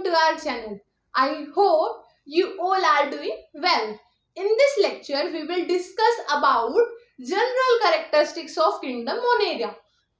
to our channel. I hope you all are doing well. In this lecture, we will discuss about general characteristics of kingdom Monera.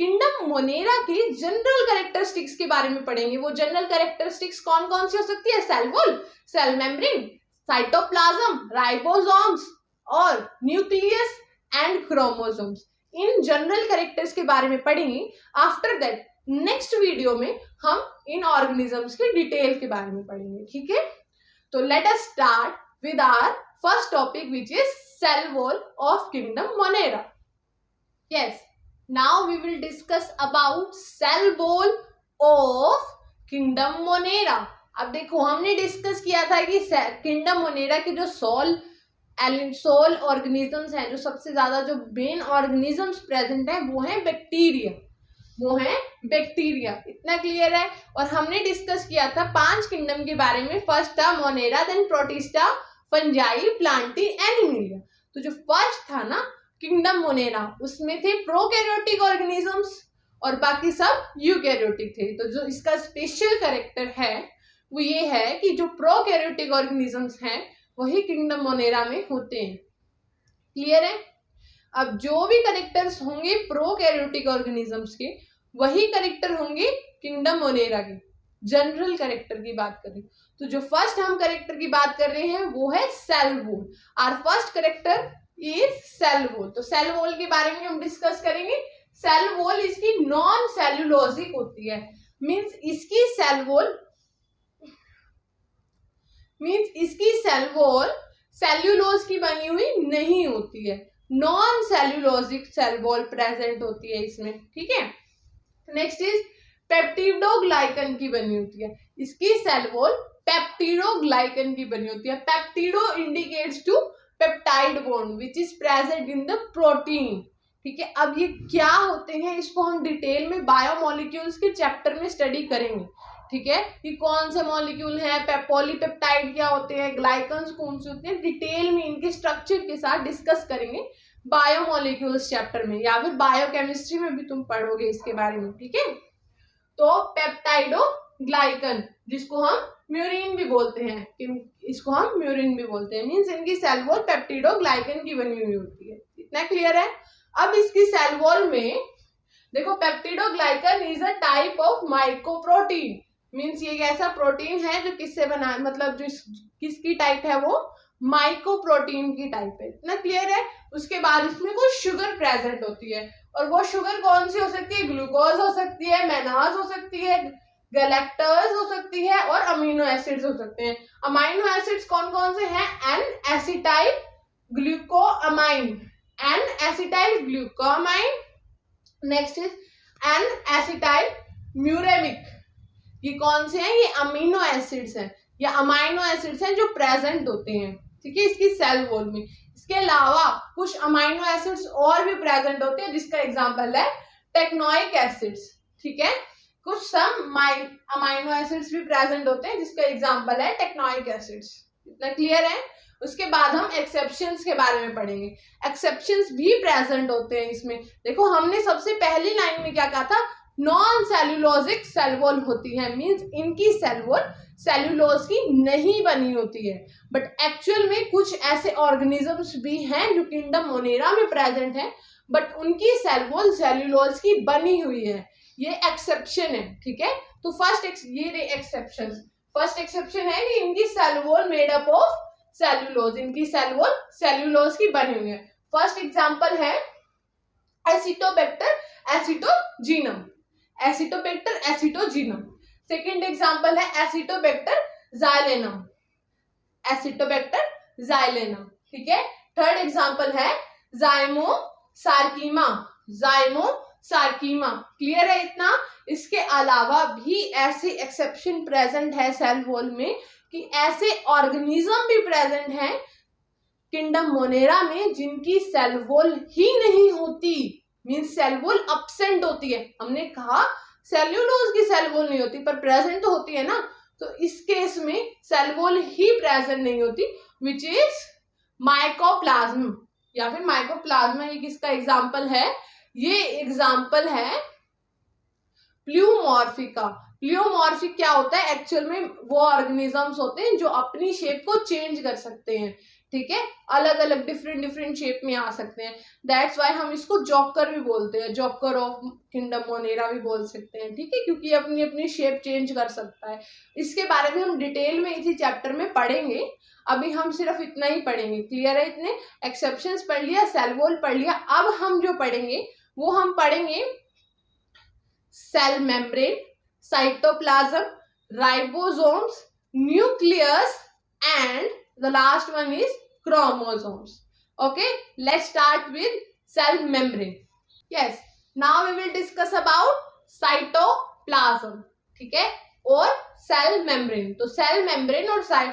Kingdom Monera के general characteristics के बारे में पढ़ेंगे. वो general characteristics कौन कौन सी हो सकती है? Cell wall, cell membrane, cytoplasm, ribosomes और न्यूक्लियस एंड क्रोमोसोम्स. इन जनरल कैरेक्टर्स के बारे में पढ़ेंगे. आफ्टर दैट नेक्स्ट वीडियो में हम इन ऑर्गेनिजम्स के डिटेल के बारे में पढ़ेंगे. ठीक है, तो let us start with our first topic which is cell wall of kingdom Monera. Yes, now we will discuss about cell wall of kingdom monera. अब देखो, हमने डिस्कस किया था कि किंगडम मोनेरा के जो सोल ऑर्गेनिजम्स हैं, जो सबसे ज्यादा जो मेन ऑर्गेनिजम्स प्रेजेंट हैं, वो है बैक्टीरिया. इतना क्लियर है. और हमने डिस्कस किया था 5 किंगडम के बारे में. फर्स्ट था Monera, then Protista, Fungi, Plantae, Animalia. तो जो फर्स्ट था ना किंगडम मोनेरा, उसमें थे प्रोकैरियोटिक ऑर्गेनिजम्स और बाकी सब यूकैरियोटिक थे. तो जो इसका स्पेशल कैरेक्टर है वो ये है कि जो प्रोकैरियोटिक ऑर्गेनिजम्स हैं वही किंगडम मोनेरा में होते हैं. क्लियर है. अब जो भी कैरेक्टर्स होंगे प्रोकैरियोटिक ऑर्गेनिजम्स के, वही कैरेक्टर होंगे किंगडम मोनेरा के. जनरल कैरेक्टर की बात करें तो जो फर्स्ट हम कैरेक्टर की बात कर रहे हैं वो है cell wall. Our first character is cell wall. तो सेल वॉल के बारे में हम डिस्कस करेंगे. सेल वॉल इसकी नॉन सेल्यूलोजिक होती है. मींस इसकी सेल वॉल सेल्यूलोज की बनी हुई नहीं होती है. Non cellulosic cell wall present होती है इसमें. ठीक है. नेक्स्ट इज पेप्टिडोग्लाइकन की बनी होती है. इसकी सेल वॉल पेप्टिडोग्लाइकन की बनी होती है. Peptido indicates to peptide bond which is present in the protein. ठीक है. अब ये क्या होते हैं इसको हम डिटेल में बायोमोलिक्यूल्स के चैप्टर में स्टडी करेंगे. ठीक है. ये कौन से मॉलिक्यूल हैं, पॉलीपेप्टाइड क्या होते हैं, ग्लाइकन्स कौन से होते हैं, डिटेल में इनके स्ट्रक्चर के साथ डिस्कस करेंगे बायोमोलिक्यूल्स चैप्टर में, या फिर बायोकेमिस्ट्री में भी तुम पढ़ोगे इसके बारे में. ठीक है. तो पेप्टाइडोग्लाइकन, जिसको हम म्यूरिन भी बोलते हैं, मीन्स इनकी सेल वॉल पेप्टिडोग्लाइकन की बनी हुई होती है. इतना क्लियर है. अब इसकी सेल वॉल में देखो, peptidoglycan is a type of mycoprotein. Means ये एक ऐसा प्रोटीन है जो किससे बना, मतलब जो किसकी टाइप है, वो माइकोप्रोटीन की टाइप है. इतना क्लियर है. उसके बाद इसमें कुछ शुगर प्रेजेंट होती है, और वो शुगर कौन सी हो सकती है? ग्लूकोज हो सकती है, मेनाज हो सकती है, गैलेक्टर्स हो सकती है, और अमीनो एसिड्स हो सकते हैं. अमीनो एसिड्स कौन कौन से हैं? N acetyl glucosamine, next is N acetyl muramic. ये कौन से हैं? ये अमीनो एसिड्स हैं या अमाइनो एसिड्स हैं जो प्रेजेंट होते हैं. ठीक है, इसकी सेल वॉल में. इसके अलावा कुछ अमाइनो एसिड्स और भी प्रेजेंट होते हैं, जिसका एग्जांपल है टेक्नोइक एसिड्स. ठीक है. कुछ सम अमाइनो एसिड्स भी प्रेजेंट होते हैं, जिसका एग्जांपल है टेक्नोइक एसिड्स. इतना क्लियर है. उसके बाद हम एक्सेप्शंस के बारे में पढ़ेंगे. एक्सेप्शंस भी प्रेजेंट होते हैं इसमें. देखो, हमने सबसे पहली लाइन में क्या कहा था? नॉन सेल्यूलोजिक सेल वॉल होती है. मींस इनकी सेल वॉल सेल्यूलोज की नहीं बनी होती है. बट एक्चुअल में कुछ ऐसे ऑर्गेनिजम्स भी हैं जो किंगडम मोनेरा में प्रेजेंट हैं, बट उनकी सेल वॉल सेल्यूलोज की बनी हुई है. ये एक्सेप्शन है. ठीक है. तो फर्स्ट एक्सेप्शन है कि इनकी cell wall made up of cellulose. इनकी सेल वॉल सेल्यूलोज की बनी हुई है. फर्स्ट एग्जांपल है एसिटोबैक्टर एसिटोजीनम. सेकंड एग्जांपल है एसिटोबैक्टर जाइलेनम. ठीक है. थर्ड एग्जांपल है जाइमोसार्कीमा. क्लियर है इतना. इसके अलावा भी ऐसे एक्सेप्शन प्रेजेंट है सेल वॉल में कि ऐसे ऑर्गेनिज्म भी प्रेजेंट हैं किंगडम मोनेरा में जिनकी सेल वॉल ही नहीं होती. मींस सेल वॉल अब्सेंट होती है. हमने कहा सेल्यूलोज की सेल वॉल नहीं होती, पर प्रेजेंट तो होती है ना. तो इस केस में सेल वॉल ही प्रेजेंट नहीं होती, विच इज माइकोप्लाज्म या फिर माइकोप्लाज्मा. ये किसका एग्जाम्पल है? ये एग्जाम्पल है प्ल्यूमॉर्फिका। प्ल्यूमॉर्फिक क्या होता है? एक्चुअल में वो ऑर्गेनिजम्स होते हैं जो अपनी शेप को चेंज कर सकते हैं, ठीक है, अलग अलग डिफरेंट शेप में आ सकते हैं। दैट्स वाई हम इसको जोकर भी बोलते हैं, जोकर ऑफ किंगडम मोनेरा भी बोल सकते हैं, ठीक है, क्योंकि अपनी अपनी शेप चेंज कर सकता है। इसके बारे में हम डिटेल में इसी चैप्टर में पढ़ेंगे, अभी हम सिर्फ इतना ही पढ़ेंगे। क्लियर है? इतने एक्सेप्शंस पढ़ लिया, सेल वॉल पढ़ लिया। अब हम जो पढ़ेंगे वो हम पढ़ेंगे cell membrane, cytoplasm, ribosomes, nucleus and the last one is chromosomes. Okay, let's start with cell membrane. Yes, now we will discuss about cytoplasm, ठीक है, और cell membrane. तो cell membrane और cell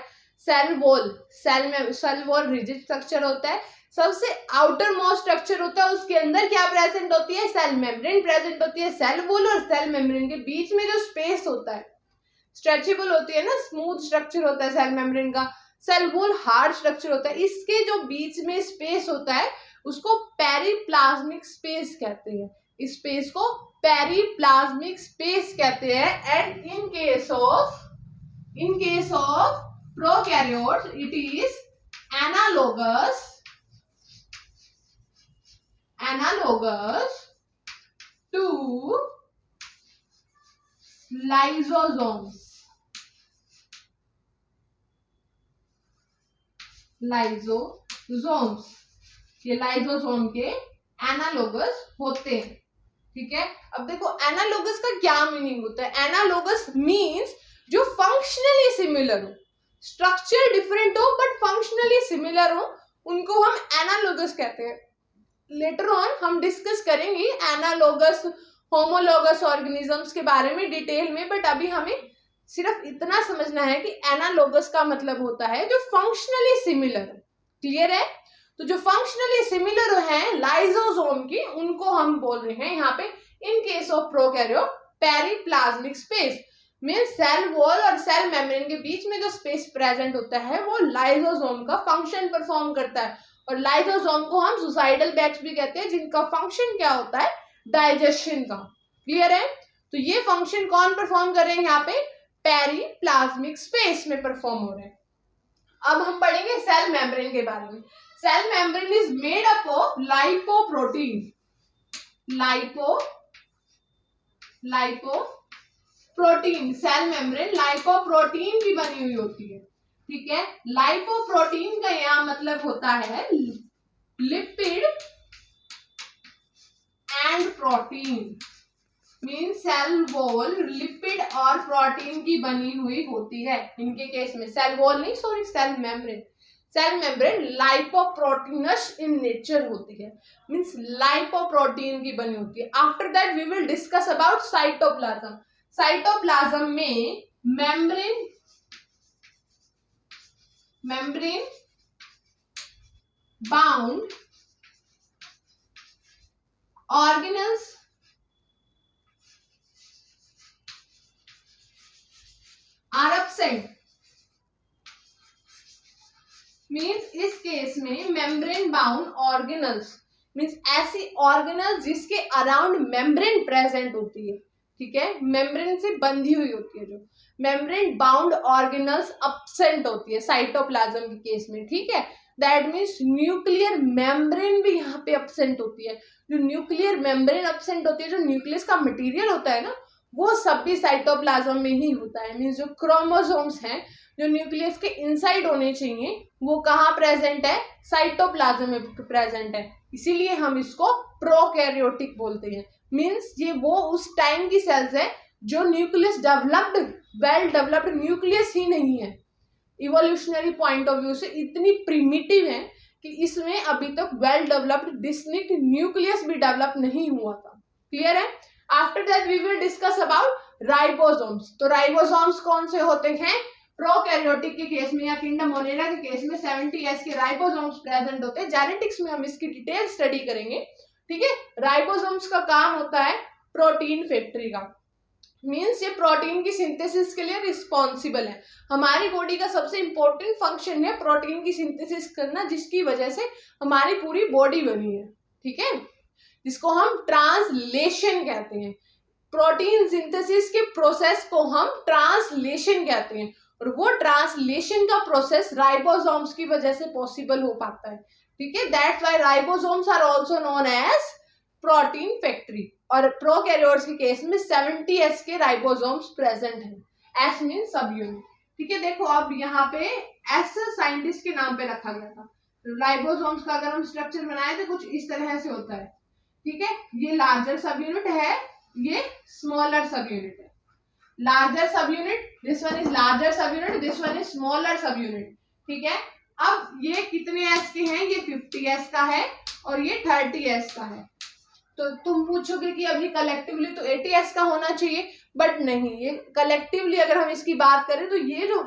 wall रिजिड स्ट्रक्चर होता है, सबसे outer most structure होता है, उसके अंदर क्या प्रेजेंट होती है? सेल मेम्ब्रेन प्रेजेंट होती है। सेल वॉल और सेल मेम्ब्रेन के बीच में जो स्पेस होता है स्ट्रेचेबल होती है ना, स्मूथ स्ट्रक्चर होता है सेल मेम्ब्रेन का। सेल वॉल हार्ड स्ट्रक्चर होता है, इसके जो बीच में स्पेस होता है उसको पेरिप्लाज्मिक स्पेस कहते हैं। इस स्पेस को पेरिप्लाज्मिक स्पेस कहते हैं। And in case of prokaryotes it is analogous to lysosomes. Lysosomes, ये लाइसोसोम के एनालोगस होते हैं, ठीक है। अब देखो एनालोगस का क्या मीनिंग होता है? एनालोगस मींस जो फंक्शनली सिमिलर हो, स्ट्रक्चर डिफरेंट हो बट फंक्शनली सिमिलर हो, उनको हम एनालोगस कहते हैं। लेटर ऑन हम डिस्कस करेंगे एनालोगस होमोलोगस ऑर्गेनिजम्स के बारे में डिटेल में, बट अभी हमें सिर्फ इतना समझना है कि एनालोगस का मतलब होता है जो फंक्शनली सिमिलर है। क्लियर है? तो जो फंक्शनली सिमिलर है लाइसोसोम की, उनको हम बोल रहे हैं यहाँ पे in case of prokaryote periplasmic space. Means cell wall और सेल मेम्ब्रेन के बीच में जो स्पेस प्रेजेंट होता है वो लाइसोसोम का फंक्शन परफॉर्म करता है। और लाइसोसोम को हम सुसाइडल बैग्स भी कहते हैं, जिनका फंक्शन क्या होता है? डाइजेशन का। क्लियर है? तो ये फंक्शन कौन परफॉर्म कर रहे हैं? यहाँ पे पेरिप्लाज्मिक स्पेस में परफॉर्म हो रहे हैं। अब हम पढ़ेंगे सेल मेम्ब्रेन के बारे में। Cell membrane is made up of lipoprotein. Lipoprotein, cell membrane lipoprotein की बनी हुई होती है, ठीक है। लाइपोप्रोटीन का यहाँ मतलब होता है lipid and protein. Mean cell wall lipid और प्रोटीन की बनी हुई होती है। इनके केस में सेल वॉल नहीं, sorry, cell membrane lipoproteins in nature होती है, मींस लाइपोप्रोटीन की बनी होती है। After that we will discuss about cytoplasm. Cytoplasm में membrane bound organelles are absent. Means इस केस में मेम्ब्रेन बाउंड ऑर्गेनल्स मीन्स ऐसी ऑर्गेनल्स जिसके अराउंड मेम्ब्रेन प्रेजेंट होती है, ठीक है, मेम्ब्रेन से बंधी हुई होती है, जो मेम्ब्रेन बाउंड ऑर्गेनल्स एब्सेंट होती है साइटोप्लाज्म के केस में, ठीक है। दैट मीन्स न्यूक्लियर मेम्ब्रेन भी यहाँ पे एब्सेंट होती है। जो न्यूक्लियर मेम्ब्रेन एब्सेंट होती है, जो न्यूक्लियस का मटेरियल होता है ना, वो सब भी साइटोप्लाज्म में ही होता है। मीन्स जो क्रोमोसोम्स हैं जो न्यूक्लियस के इनसाइड होने चाहिए वो कहाँ प्रेजेंट है? साइटोप्लाज्म में प्रेजेंट है। इसीलिए हम इसको प्रोकैरियोटिक बोलते हैं। मीन्स ये वो उस टाइम की सेल्स है जो न्यूक्लियस वेल डेवलप्ड न्यूक्लियस ही नहीं है। इवोल्यूशनरी पॉइंट ऑफ व्यू से इतनी प्रिमिटिव है कि इसमें अभी तक वेल डेवलप्ड डिस्टिंक्ट न्यूक्लियस भी डेवलप नहीं हुआ था। क्लियर है? After that we will discuss about ribosomes. तो राइबोसोम्स कौन से होते हैं? प्रोकैरियोटिक के केस में या किंगडम मोनेरा के केस में 70S के राइबोसोम्स प्रेजेंट होते हैं। जेनेटिक्स में हम इसकी डिटेल स्टडी करेंगे, ठीक है। राइबोसोम्स का काम होता है प्रोटीन फैक्ट्री का। मीन्स ये प्रोटीन की सिंथेसिस के लिए रिस्पॉन्सिबल है। हमारी बॉडी का सबसे इंपॉर्टेंट फंक्शन है प्रोटीन की सिंथेसिस करना, जिसकी वजह से हमारी पूरी बॉडी बनी है, ठीक है, जिसको हम ट्रांसलेशन कहते हैं। प्रोटीन सिंथेसिस के प्रोसेस को हम ट्रांसलेशन कहते हैं, और वो ट्रांसलेशन का प्रोसेस राइबोसोम्स की वजह से पॉसिबल हो पाता है, ठीक है। That's why ribosomes are also known as protein factory. और प्रोकैरियोट्स के केस में 70S के राइबोसोम्स प्रेजेंट हैं। एस मीन सब यूनिट, ठीक है। देखो अब यहाँ पे एस साइंटिस्ट के नाम पे रखा गया था। राइबोसोम्स का अगर हम स्ट्रक्चर बनाए तो कुछ इस तरह से होता है, ठीक है। ये लार्जर सब यूनिट है, ये स्मॉलर सब यूनिट है। लार्जर सब unit, this one is larger सब unit, this one is smaller सब यूनिट, ठीक है। अब ये कितने एस के हैं, ये 50S का है और ये 30S का है। तो तुम पूछोगे कि अभी कलेक्टिवली तो 80S का होना चाहिए, बट नहीं, ये कलेक्टिवली अगर हम इसकी बात करें तो ये जो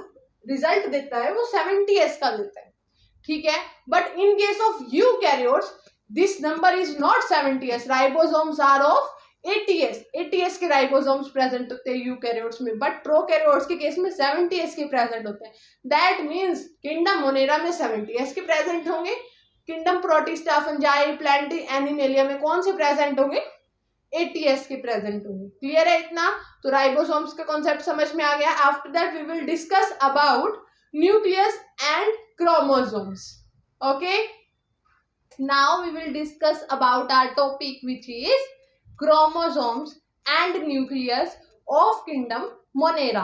रिजल्ट देता है वो 70S का देता है, ठीक है। But in case of eukaryotes this number is not 70S, ribosomes are of 80S के राइबोसोम्स प्रेजेंट होते हैं यूकैरियोट्स में, बट प्रोकैरियोट्स के केस में 70S के प्रेजेंट होते हैं। दैट मीन्स किंगडम मोनेरा में 70S के प्रेजेंट होंगे, किंगडम प्रोटिस्टा, फंजाई, प्लैंटी, एनिमेलिया में कौन से प्रेजेंट होंगे, 80S के प्रेजेंट होंगे। क्लियर है इतना? तो राइबोसोम्स का कॉन्सेप्ट समझ में आ गया। After that we will discuss about nucleus and chromosomes. Okay, now we will discuss about our topic which is chromosomes and nucleus of kingdom Monera,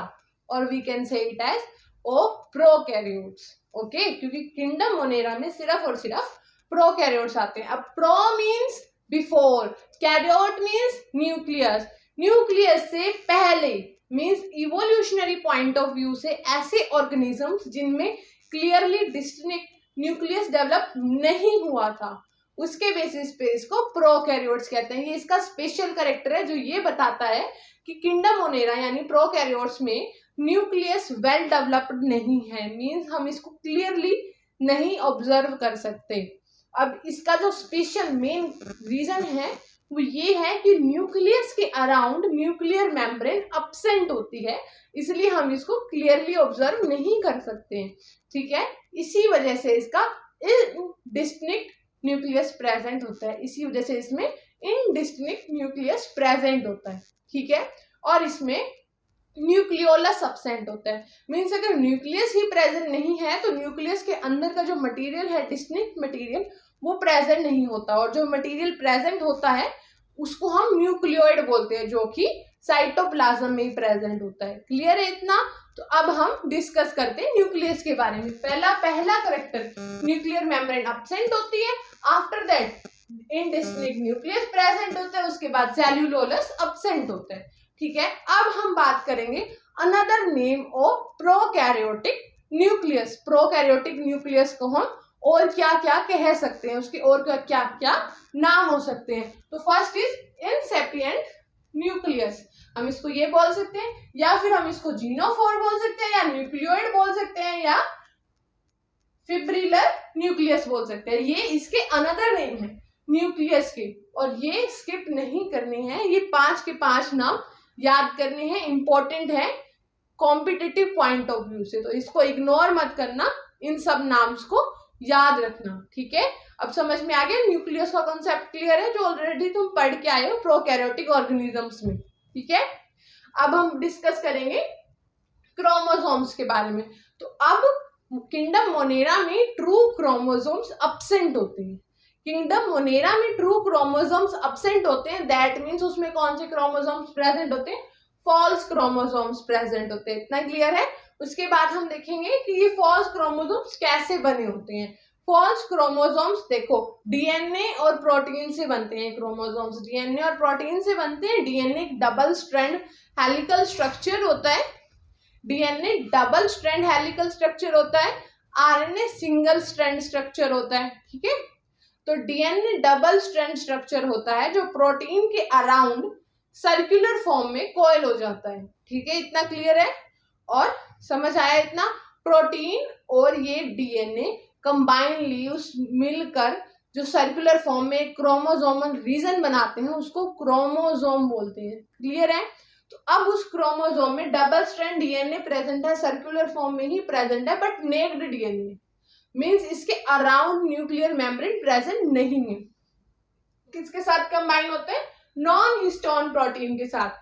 or we can say it as of prokaryotes. Okay, क्योंकि kingdom Monera में सिर्फ और सिर्फ prokaryotes आते हैं। अब pro means before, karyote means nucleus, nucleus से पहले means evolutionary point of view से ऐसे organisms जिनमें clearly distinct nucleus develop नहीं हुआ था, उसके बेसिस पे इसको प्रोकैरियोट्स कहते हैं। ये इसका स्पेशल कैरेक्टर है जो ये बताता है कि किंगडम मोनेरा यानी प्रोकैरियोट्स में न्यूक्लियस वेल डेवलप्ड नहीं है, मींस हम इसको क्लियरली नहीं ऑब्जर्व कर सकते। अब इसका जो स्पेशल मेन रीजन है वो ये है कि न्यूक्लियस के अराउंड न्यूक्लियर मेम्ब्रेन अब्सेंट होती है, इसलिए हम इसको क्लियरली ऑब्जर्व नहीं कर सकते हैं, ठीक है। इसी वजह से इसका डिस्टिंक्ट न्यूक्लियस प्रेजेंट होता है, इसी वजह से इसमें इनडिस्टिंक्ट न्यूक्लियस प्रेजेंट होता है, ठीक है। और इसमें न्यूक्लियोलस अब्सेंट होता है, मीन्स अगर न्यूक्लियस ही प्रेजेंट नहीं है तो न्यूक्लियस के अंदर का जो मटेरियल है, डिस्टिंक्ट मटेरियल, वो प्रेजेंट नहीं होता, और जो मटेरियल प्रेजेंट होता है उसको हम न्यूक्लियोइड बोलते हैं, जो कि साइटोप्लाज्म में ही प्रेजेंट होता है। क्लियर है इतना? तो अब हम डिस्कस करते हैं न्यूक्लियस के बारे में। पहला कैरेक्टर, न्यूक्लियर मेम्ब्रेन अब्सेंट होती है, after that indistinct nucleus present होता है, उसके बाद सेल्यूलोलस अब्सेंट होता है, ठीक है। अब हम बात करेंगे another name of prokaryotic nucleus. Prokaryotic nucleus को हम और क्या क्या कह सकते हैं, उसके और क्या क्या नाम हो सकते हैं। तो फर्स्ट इज इनसेपिएंट न्यूक्लियस, हम इसको ये बोल सकते हैं, या फिर हम इसको जीनोफोर बोल सकते हैं, या न्यूक्लियोइड बोल सकते हैं, या फिब्रिलर न्यूक्लियस बोल सकते हैं। ये इसके अनदर नेम है न्यूक्लियस के, और ये स्किप नहीं करनी है, ये 5 के 5 नाम याद करने हैं, इंपॉर्टेंट है कॉम्पिटिटिव पॉइंट ऑफ व्यू से, तो इसको इग्नोर मत करना, इन सब नाम्स को याद रखना, ठीक है। अब समझ में आ गया न्यूक्लियस का कॉन्सेप्ट? क्लियर है, जो ऑलरेडी तुम पढ़ के आए हो प्रोकैरियोटिक ऑर्गेनिजम्स में, ठीक है। अब हम डिस्कस करेंगे क्रोमोसोम्स के बारे में। तो अब किंगडम मोनेरा में ट्रू क्रोमोसोम्स अब्सेंट होते हैं, किंगडम मोनेरा में ट्रू क्रोमोसोम्स अब्सेंट होते हैं, दैट मीन्स उसमें कौन से क्रोमोसोम्स प्रेजेंट होते हैं, फॉल्स क्रोमोसोम्स प्रेजेंट होते हैं। इतना क्लियर है? उसके बाद हम देखेंगे कि ये फॉल्स क्रोमोसोम्स कैसे बने होते हैं। फॉल्स क्रोमोसोम्स देखो, डीएनए और प्रोटीन से बनते हैं क्रोमोसोम्स, डीएनए और प्रोटीन से बनते हैं। DNA double strand helical structure होता है, DNA double strand helical structure होता है, आरएनए सिंगल स्ट्रैंड स्ट्रक्चर होता है, ठीक है। तो डीएनए डबल स्ट्रैंड स्ट्रक्चर होता है जो प्रोटीन के अराउंड सर्कुलर फॉर्म में कॉइल हो जाता है, ठीक है। इतना क्लियर है और समझ आया इतना? प्रोटीन और ये डीएनए कंबाइनली उस मिलकर जो सर्कुलर फॉर्म में एक क्रोमोसोमल रीजन बनाते हैं उसको क्रोमोसोम बोलते हैं। क्लियर है? तो अब उस क्रोमोसोम में डबल स्ट्रैंड डीएनए प्रेजेंट है, सर्कुलर फॉर्म में ही प्रेजेंट है, बट नेक्ड डीएनए मींस इसके अराउंड न्यूक्लियर मेम्ब्रेन प्रेजेंट नहीं है। किसके साथ कंबाइन होते हैं? नॉन हिस्टोन प्रोटीन के साथ।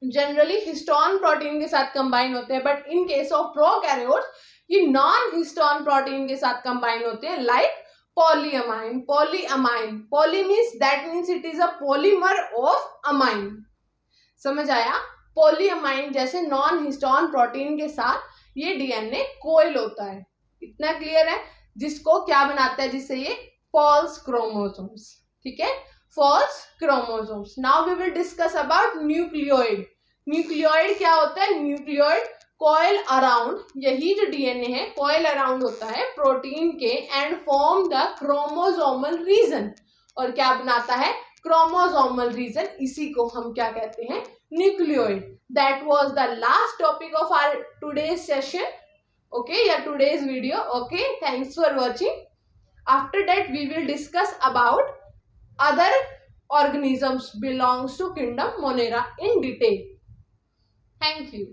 जनरली हिस्टोन प्रोटीन के साथ कंबाइन होते हैं, but in case of prokaryotes ये नॉन हिस्टोन प्रोटीन के साथ कंबाइन होते हैं, like polyamine. Polyamine, poly means it is a polymer of amine. समझ आया? पॉलीअमाइन जैसे नॉन हिस्टोन प्रोटीन के साथ ये डीएनए कोइल होता है. इतना क्लियर है? जिसको क्या बनाता है, जिससे ये फॉल्स क्रोमोसोम्स. ठीक है, false chromosomes. Now we will discuss about nucleoid. Nucleoid क्या होता है? न्यूक्लियोइड कॉइल अराउंड, यही जो डीएनए है कॉइल अराउंड होता है प्रोटीन के and form the chromosomal region. और क्या बनाता है? Chromosomal region. इसी को हम क्या कहते हैं? Nucleoid. That was the last topic of our today's session. Okay, yeah, today's video. Okay, thanks for watching. After that we will discuss about other organisms belongs to kingdom Monera in detail. Thank you.